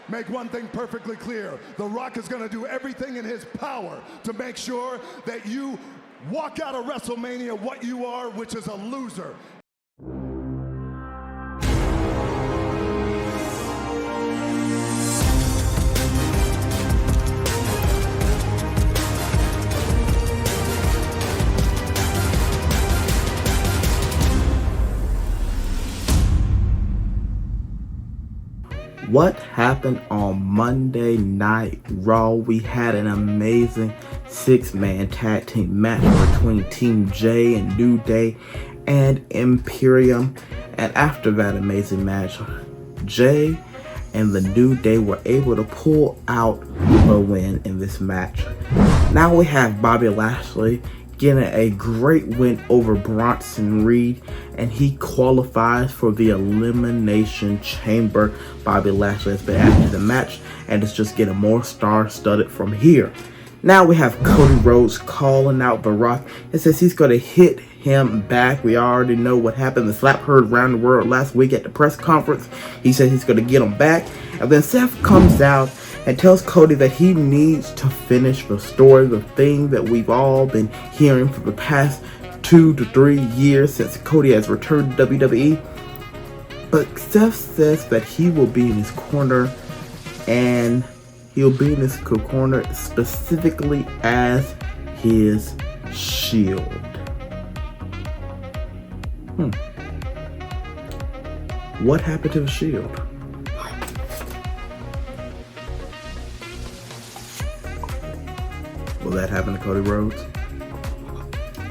make one thing perfectly clear. The Rock is going to do everything in his power to make sure that you walk out of WrestleMania what you are, which is a loser. What happened on Monday Night Raw? We had an amazing six-man tag team match between Team J and New Day and Imperium. And after that amazing match, Jay and the New Day were able to pull out the win in this match. Now we have Bobby Lashley getting a great win over Bronson Reed, and he qualifies for the Elimination Chamber. Bobby Lashley has been added to the match, and it's just getting more star-studded from here. Now we have Cody Rhodes calling out The Rock and says he's going to hit him back. We already know what happened. The slap heard around the world last week at the press conference. He said he's going to get him back, and then Seth comes out and tells Cody that he needs to finish the story, the thing that we've all been hearing for the past 2 to 3 years since Cody has returned to WWE. But Seth says that he will be in his corner, and he'll be in his corner specifically as his shield. What happened to the shield? Will that happen to Cody Rhodes?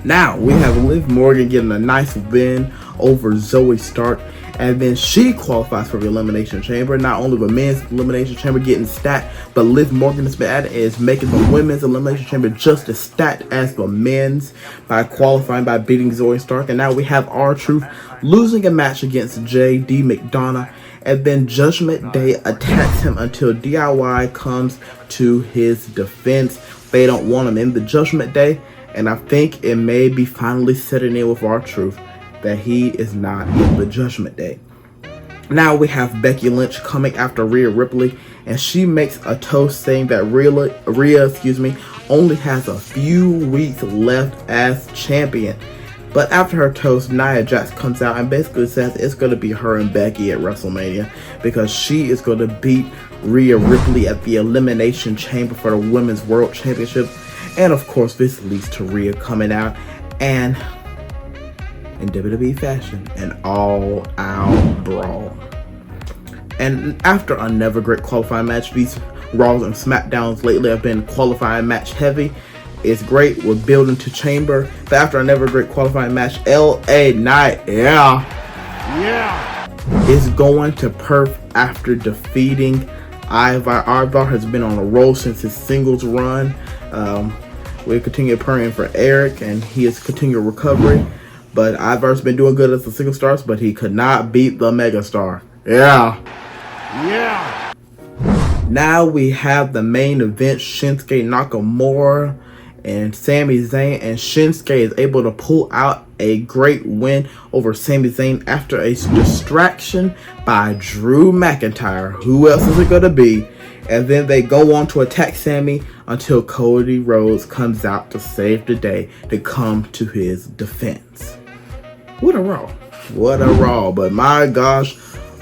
Now we have Liv Morgan getting a nice win over Zoe Stark, and then she qualifies for the Elimination Chamber. Not only the men's Elimination Chamber getting stacked, but Liv Morgan has been added is making the women's Elimination Chamber just as stacked as the men's by qualifying by beating Zoe Stark. And now we have R-Truth losing a match against J.D. McDonough, and then Judgment Day attacks him until DIY comes to his defense. They don't want him in the Judgment Day, and I think it may be finally setting in with R-Truth that he is not in the Judgment Day. Now we have Becky Lynch coming after Rhea Ripley, and she makes a toast saying that Rhea only has a few weeks left as champion. But after her toast, Nia Jax comes out and basically says it's going to be her and Becky at WrestleMania because she is going to beat Rhea Ripley at the Elimination Chamber for the Women's World Championship. And of course, this leads to Rhea coming out and, in WWE fashion, an all-out brawl. And after a never great qualifying match, these Raws and SmackDowns lately have been qualifying match heavy. It's great. We're building to Chamber. But after a never great qualifying match, LA Knight, is going to Perth after defeating Ivar. Ivar has been on a roll since his singles run. We continue praying for Eric, and he is continuing recovery. But Ivar's been doing good as the single stars, but he could not beat the megastar. Now we have the main event, Shinsuke Nakamura and Sami Zayn, and Shinsuke is able to pull out a great win over Sami Zayn after a distraction by Drew McIntyre. Who else is it going to be? And then they go on to attack Sami until Cody Rhodes comes out to save the day to come to his defense. What a Raw. What a Raw. But my gosh,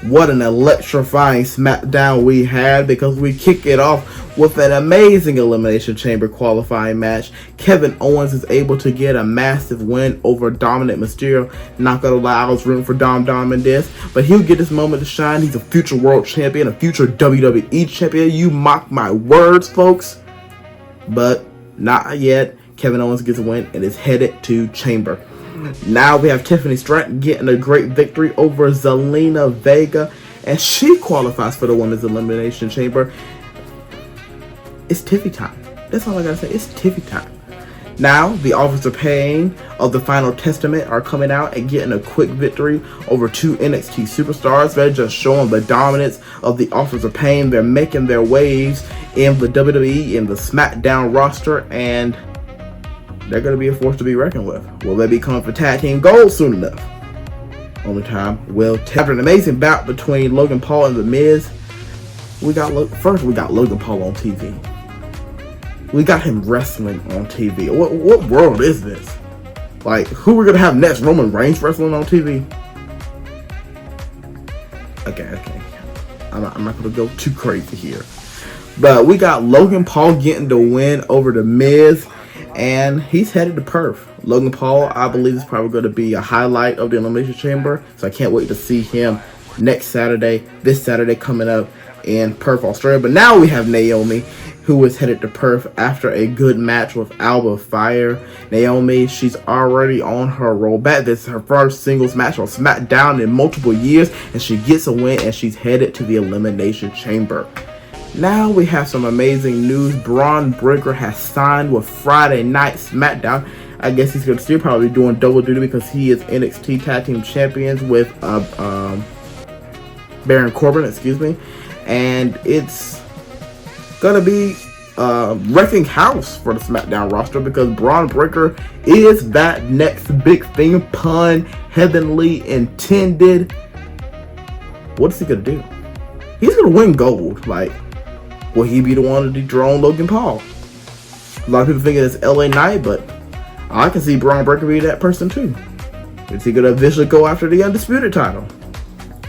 what an electrifying SmackDown we had, because we kick it off with an amazing Elimination Chamber qualifying match. Kevin Owens is able to get a massive win over Dominic Mysterio. Not gonna lie, I was rooting for Dom in this, but he'll get his moment to shine. He's a future world champion, a future WWE champion. You mock my words, folks. But not yet. Kevin Owens gets a win and is headed to Chamber. Now we have Tiffany Stratton getting a great victory over Zelina Vega, and she qualifies for the Women's Elimination Chamber. It's Tiffy time. That's all I gotta say. It's Tiffy time. Now, the Authors of Pain of the Final Testament are coming out and getting a quick victory over two NXT superstars. They're just showing the dominance of the Authors of Pain. They're making their waves in the WWE, in the SmackDown roster, and they're going to be a force to be reckoned with. Will they be coming for tag team gold soon enough? Only time will tell. After an amazing bout between Logan Paul and The Miz, First, we got Logan Paul on TV. We got him wrestling on TV. What world is this? Like, who we're gonna have next? Roman Reigns wrestling on TV? Okay. I'm not gonna go too crazy here. But we got Logan Paul getting the win over The Miz, and he's headed to Perth. Logan Paul, I believe, is probably going to be a highlight of the Elimination Chamber, so I can't wait to see him this Saturday coming up in Perth, Australia. But now we have Naomi, who is headed to Perth after a good match with Alba Fire. Naomi, she's already on her roll back. This is her first singles match on SmackDown in multiple years, and she gets a win, and she's headed to the Elimination Chamber. Now we have some amazing news. Braun Breaker has signed with Friday Night SmackDown. I guess he's going to still probably be doing double duty because he is NXT Tag Team Champions with Baron Corbin, and it's going to be wrecking house for the SmackDown roster because Braun Breaker is that next big thing, pun heavenly intended. What is he going to do? He's going to win gold. Like, will he be the one to dethrone Logan Paul? A lot of people think it's LA Knight, but I can see Braun Breaker be that person too. Is he going to eventually go after the Undisputed title?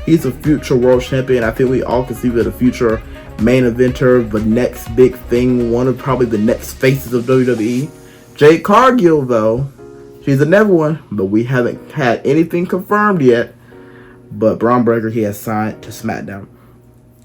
He's a future world champion. I think we all can see that a future main eventer, the next big thing, one of probably the next faces of WWE. Jade Cargill, though, she's another one, but we haven't had anything confirmed yet. But Braun Breaker, he has signed to SmackDown.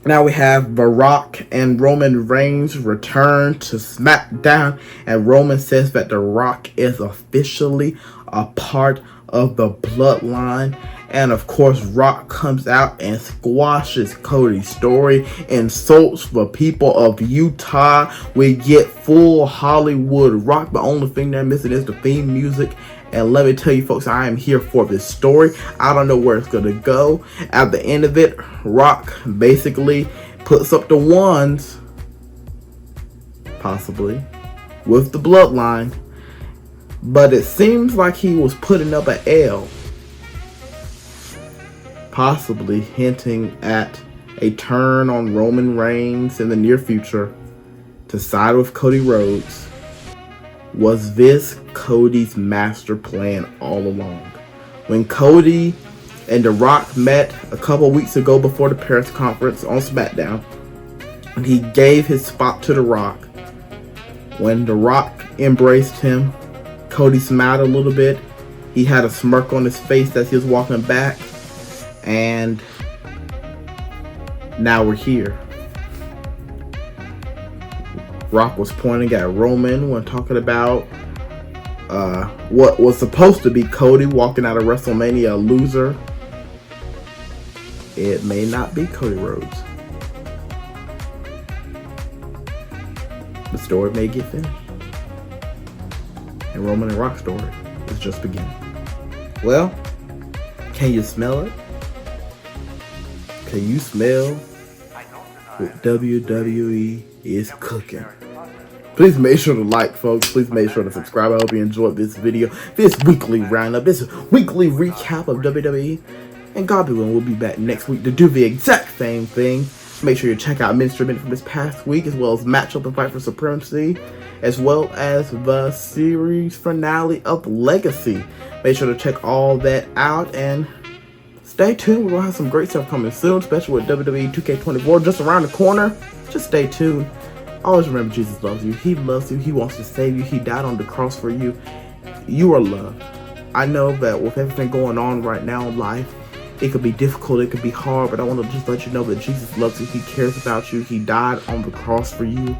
Now we have The Rock and Roman Reigns return to SmackDown, and Roman says that The Rock is officially a part of the Bloodline. And of course, Rock comes out and squashes Cody's story, insults the people of Utah. We get full Hollywood Rock. The only thing they're missing is the theme music. And let me tell you folks, I am here for this story. I don't know where it's going to go. At the end of it, Rock basically puts up the ones, possibly, with the Bloodline. But it seems like he was putting up an L, possibly hinting at a turn on Roman Reigns in the near future to side with Cody Rhodes. Was this Cody's master plan all along? When Cody and The Rock met a couple weeks ago before the press conference on SmackDown, and he gave his spot to The Rock. When The Rock embraced him, Cody smiled a little bit. He had a smirk on his face as he was walking back, and now we're here. Rock was pointing at Roman when talking about what was supposed to be Cody walking out of WrestleMania a loser. It may not be Cody Rhodes. The story may get finished. And Roman and Rock's story is just beginning. Well, can you smell it? Can you smell what WWE is cooking? Please make sure to like, folks. Please make sure to subscribe. I hope you enjoyed this video, this weekly roundup, this weekly recap of WWE. And God be willing, we'll be back next week to do the exact same thing. Make sure you check out Men's Minute from this past week, as well as Matchup and Fight for Supremacy, as well as the series finale of Legacy. Make sure to check all that out and stay tuned. We're going to have some great stuff coming soon, especially with WWE 2K24 just around the corner. Just stay tuned. Always remember, Jesus loves you. He loves you. He wants to save you. He died on the cross for you. You are loved. I know that with everything going on right now in life, it could be difficult, it could be hard, but I want to just let you know that Jesus loves you. He cares about you. He died on the cross for you.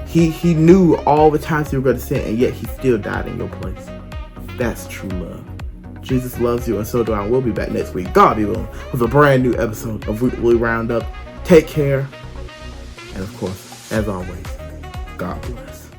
He knew all the times you were going to sin, and yet he still died in your place. That's true love. Jesus loves you, and so do I. We'll be back next week, God be willing, with a brand new episode of Weekly Roundup. Take care, and of course, as always, God bless.